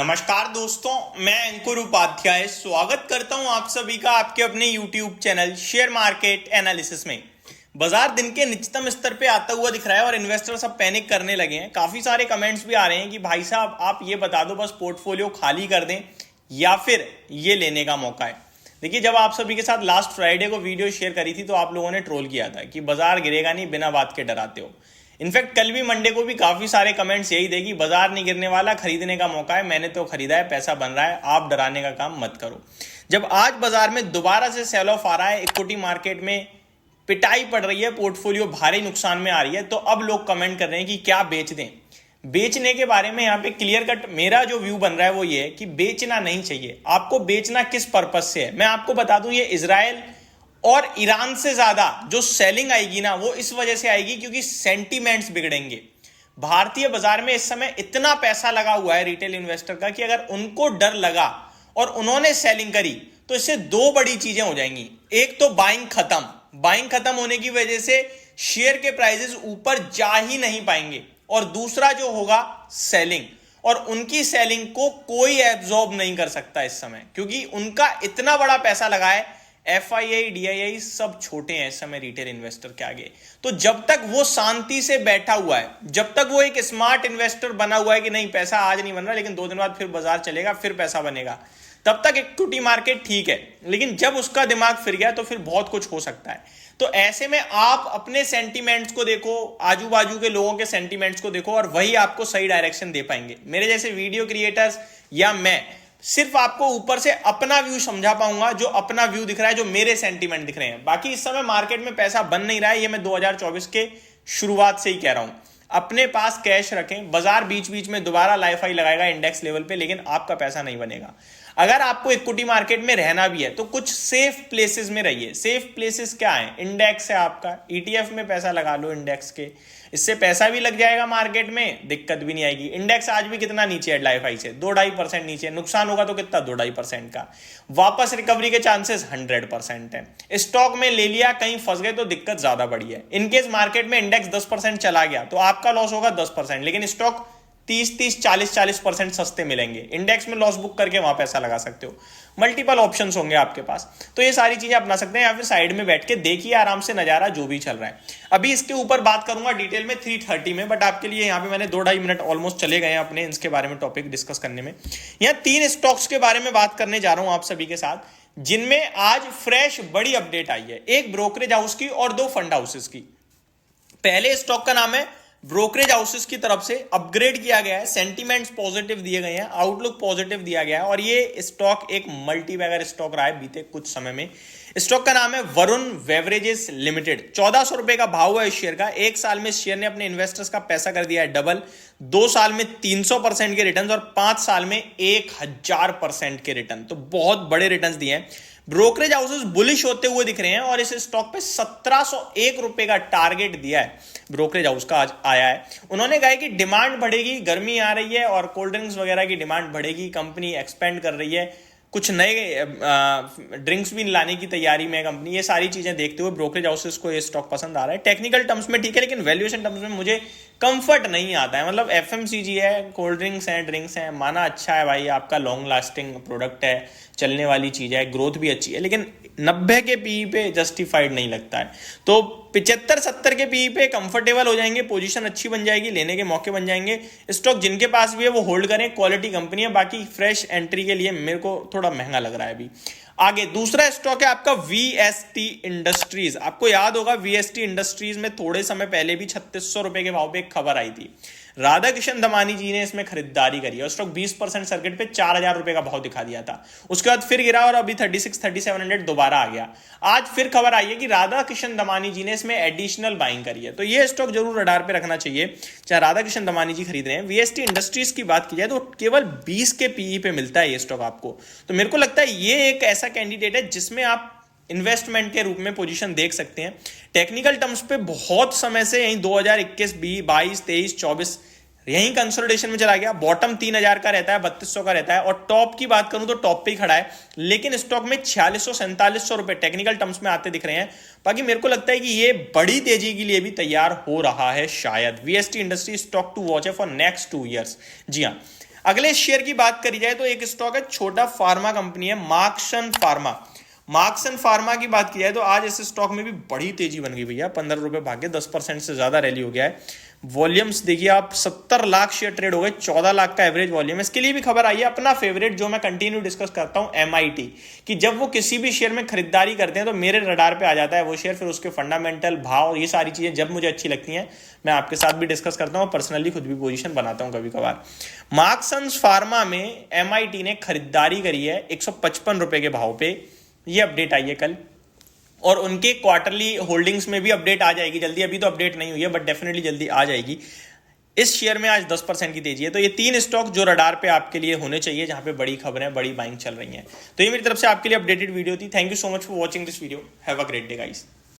नमस्कार दोस्तों, मैं अंकुर उपाध्याय स्वागत करता हूं आप सभी का आपके अपने YouTube channel share market analysis में। बाजार दिन के निचतम स्तर पे आता हुआ दिख रहा है और इन्वेस्टर सब पैनिक करने लगे हैं। काफी सारे कमेंट्स भी आ रहे हैं कि भाई साहब आप ये बता दो बस पोर्टफोलियो खाली कर दें या फिर ये लेने का मौका है। देखिए, जब आप सभी के साथ लास्ट फ्राइडे को वीडियो शेयर करी थी तो आप लोगों ने ट्रोल किया था कि बाजार गिरेगा नहीं, बिना बात के डराते हो। इनफैक्ट कल भी मंडे को भी काफी सारे कमेंट्स यही थे कि बाजार नहीं गिरने वाला, खरीदने का मौका है, मैंने तो खरीदा है, पैसा बन रहा है, आप डराने का काम मत करो। जब आज बाजार में दोबारा से सेल ऑफ आ रहा है, इक्विटी मार्केट में पिटाई पड़ रही है, पोर्टफोलियो भारी नुकसान में आ रही है, तो अब लोग कमेंट कर रहे हैं कि क्या बेच दें। बेचने के बारे में यहाँ पे क्लियर कट मेरा जो व्यू बन रहा है वो ये है कि बेचना नहीं चाहिए। आपको बेचना किस पर्पज से है मैं आपको बता दूं। ये इजराइल और ईरान से ज्यादा जो सेलिंग आएगी ना, वो इस वजह से आएगी क्योंकि सेंटीमेंट्स बिगड़ेंगे। भारतीय बाजार में इस समय इतना पैसा लगा हुआ है रिटेल इन्वेस्टर का कि अगर उनको डर लगा और उन्होंने सेलिंग करी तो इससे दो बड़ी चीजें हो जाएंगी। एक तो बाइंग खत्म होने की वजह से शेयर के प्राइसेस ऊपर जा ही नहीं पाएंगे, और दूसरा जो होगा सेलिंग, और उनकी सेलिंग को कोई एब्जॉर्ब नहीं कर सकता इस समय क्योंकि उनका इतना बड़ा पैसा लगा है। FII DII सब छोटे हैं इस समय रिटेल इन्वेस्टर के आगे। तो जब तक वो शांति से बैठा हुआ है, जब तक वो एक स्मार्ट इन्वेस्टर बना हुआ है कि नहीं पैसा आज नहीं बन रहा लेकिन 2 दिन बाद फिर बाजार चलेगा, फिर पैसा बनेगा, तब तक इक्विटी मार्केट ठीक है। लेकिन जब उसका दिमाग फिर गया तो फिर बहुत कुछ हो सकता है। तो ऐसे में आप अपने सेंटीमेंट्स को देखो, आजू बाजू के लोगों के सेंटीमेंट्स को देखो, और वही आपको सही डायरेक्शन दे पाएंगे। मेरे जैसे वीडियो क्रिएटर्स या मैं सिर्फ आपको ऊपर से अपना व्यू समझा पाऊंगा, जो अपना व्यू दिख रहा है, जो मेरे सेंटीमेंट दिख रहे हैं। बाकी इस समय मार्केट में पैसा बन नहीं रहा है, ये मैं 2024 के शुरुआत से ही कह रहा हूं। अपने पास कैश रखें, बाजार बीच बीच में दोबारा लाइफ हाई लगाएगा इंडेक्स लेवल पे, लेकिन आपका पैसा नहीं बनेगा। अगर आपको इक्विटी मार्केट में रहना भी है तो कुछ सेफ प्लेसेस में रहिए। सेफ प्लेसेस क्या है? इंडेक्स है आपका, ETF में पैसा लगा लो इंडेक्स के, इससे पैसा भी लग जाएगा मार्केट में, दिक्कत भी नहीं आएगी। इंडेक्स आज भी कितना नीचे है लाइफ हाई से? 2-2.5% नीचे। नुकसान होगा तो कितना? 2-2.5% का। वापस रिकवरी के चांसेस 100% है। स्टॉक में ले लिया, कहीं फंस गए तो दिक्कत ज्यादा बड़ी है। इनकेस मार्केट में इंडेक्स 10% चला गया तो आपका लॉस होगा 10%, लेकिन स्टॉक 30-30, 40-40% सस्ते मिलेंगे। इंडेक्स में लॉस बुक करके वहां पैसा लगा सकते हो। मल्टीपल ऑप्शंस होंगे आपके पास, तो ये सारी चीजें अपना सकते हैं, या फिर साइड में बैठ के देखिए आराम से नजारा जो भी चल रहा है। अभी इसके ऊपर बात करूंगा डिटेल में 3:30 में, बट आपके लिए यहाँ पे मैंने 2-2.5 मिनट ऑलमोस्ट चले गए हैं अपने इसके बारे में टॉपिक डिस्कस करने में। यहाँ 3 स्टॉक्स के बारे में बात करने जा रहा हूं आप सभी के साथ, जिनमें आज फ्रेश बड़ी अपडेट आई है। एक ब्रोकरेज हाउस की और 2 फंड हाउसेस की। पहले स्टॉक का नाम है ब्रोकरेज हाउसेस की तरफ से अपग्रेड किया गया है, सेंटीमेंट्स पॉजिटिव दिए गए हैं, आउटलुक पॉजिटिव दिया गया है, और ये स्टॉक एक मल्टीबैगर स्टॉक रहा है बीते कुछ समय में। स्टॉक का नाम है वरुण बेवरेजेस लिमिटेड। 1400 रुपए का भाव है इस शेयर का। 1 साल में इस शेयर ने अपने इन्वेस्टर्स का पैसा कर दिया है डबल। 2 साल में 300% के रिटर्न और 5 साल में 1000% के रिटर्न, तो बहुत बड़े रिटर्न दिए हैं। ब्रोकरेज हाउसेस बुलिश होते हुए दिख रहे हैं और इस स्टॉक पे 1701 रुपए का टारगेट दिया है ब्रोकरेज हाउस का आज आया है। उन्होंने कहा है कि डिमांड बढ़ेगी, गर्मी आ रही है और कोल्ड ड्रिंक्स वगैरह की डिमांड बढ़ेगी, कंपनी एक्सपेंड कर रही है, कुछ नए ड्रिंक्स भी लाने की तैयारी में कंपनी। ये सारी चीजें देखते हुए ब्रोकरेज हाउसेस को ये स्टॉक पसंद आ रहा है। टेक्निकल टर्म्स में ठीक है, लेकिन वैल्यूएशन टर्म्स में मुझे कंफर्ट नहीं आता है। मतलब FMCG है, कोल्ड ड्रिंक्स हैं, ड्रिंक्स हैं, माना अच्छा है भाई, आपका लॉन्ग लास्टिंग प्रोडक्ट है, चलने वाली चीज है, ग्रोथ भी अच्छी है, लेकिन 90 के PE पे जस्टिफाइड नहीं लगता है। तो 75-70 के PE पे कंफर्टेबल हो जाएंगे, पोजीशन अच्छी बन जाएगी, लेने के मौके बन जाएंगे। स्टॉक जिनके पास भी है वो होल्ड करें, क्वालिटी कंपनी है। बाकी फ्रेश एंट्री के लिए मेरे को थोड़ा महंगा लग रहा है अभी। आगे दूसरा स्टॉक है आपका VST इंडस्ट्रीज। आपको याद होगा VST इंडस्ट्रीज में थोड़े समय पहले भी 3600 रुपए के भाव पे एक खबर आई थी। राधा किशन दमानी जी ने इसमें खरीदारी करी और स्टॉक 20% सर्किट पे 4000 रुपए का भाव दिखा दिया था। उसके बाद फिर गिरा और अभी 36-3700 दोबारा आ गया। आज फिर खबर आई है कि राधा किशन दमानी जी ने इसमें एडिशनल बाइंग करी है, तो ये स्टॉक जरूर रडार पे रखना चाहिए, चाहे राधा किशन दमानी जी खरीद रहे हैं। VST इंडस्ट्रीज की बात की जाए तो केवल 20 के PE पे मिलता है ये स्टॉक आपको। तो मेरे को लगता है ये एक ऐसा कैंडिडेट है जिसमें आप इन्वेस्टमेंट के रूप में पोजीशन देख सकते हैं। टेक्निकल टर्म्स पे बहुत समय से यही 2021, 22, 23, 24 यही कंसोलिडेशन में चला गया। बॉटम 3000 का रहता है, 3200 का रहता है, और टॉप की बात करूं तो टॉप पे ही खड़ा है, लेकिन स्टॉक में 4600-4700 रुपए टेक्निकल टर्म्स में आते दिख रहे हैं। बाकी मेरे को लगता है कि ये बड़ी तेजी के लिए भी तैयार हो रहा है शायद। VST industry stock to watch है फॉर नेक्स्ट 2 ईयर्स। जी हाँ, अगले शेयर की बात करी जाए तो एक स्टॉक है, छोटा फार्मा कंपनी है मार्क्सन फार्मा। मार्क्सन फार्मा की बात की जाए तो आज इस स्टॉक में भी बड़ी तेजी बन गई भैया, 15 रुपए भागे 10% से ज्यादा रैली हो गया है। वॉल्यूम्स देखिए आप, 70 लाख शेयर ट्रेड हो गए, 14 लाख का एवरेज वॉल्यूम है। इसके लिए भी खबर आई है, अपना फेवरेट जो मैं कंटिन्यू डिस्कस करता हूं MIT, कि जब वो किसी भी शेयर में खरीदारी करते हैं तो मेरे रडार पे आ जाता है वो शेयर, फिर उसके फंडामेंटल भाव ये सारी चीजें जब मुझे अच्छी लगती हैं मैं आपके साथ भी डिस्कस करता हूं, पर्सनली खुद भी पोजीशन बनाता हूं कभी कभार। मार्क्सन्स फार्मा में MIT ने खरीदारी करी है 155 रुपए के भाव पे, ये अपडेट आई है कल, और उनके क्वार्टरली होल्डिंग्स में भी अपडेट आ जाएगी जल्दी, अभी तो अपडेट नहीं हुई है बट डेफिनेटली जल्दी आ जाएगी। इस शेयर में आज 10% की तेजी है। तो ये 3 स्टॉक जो रडार पे आपके लिए होने चाहिए, जहां पे बड़ी खबरें, बड़ी बाइंग चल रही हैं। तो ये मेरी तरफ से आपके लिए अपडेटेड वीडियो थी। Thank you so much for watching this video. Have a great day guys.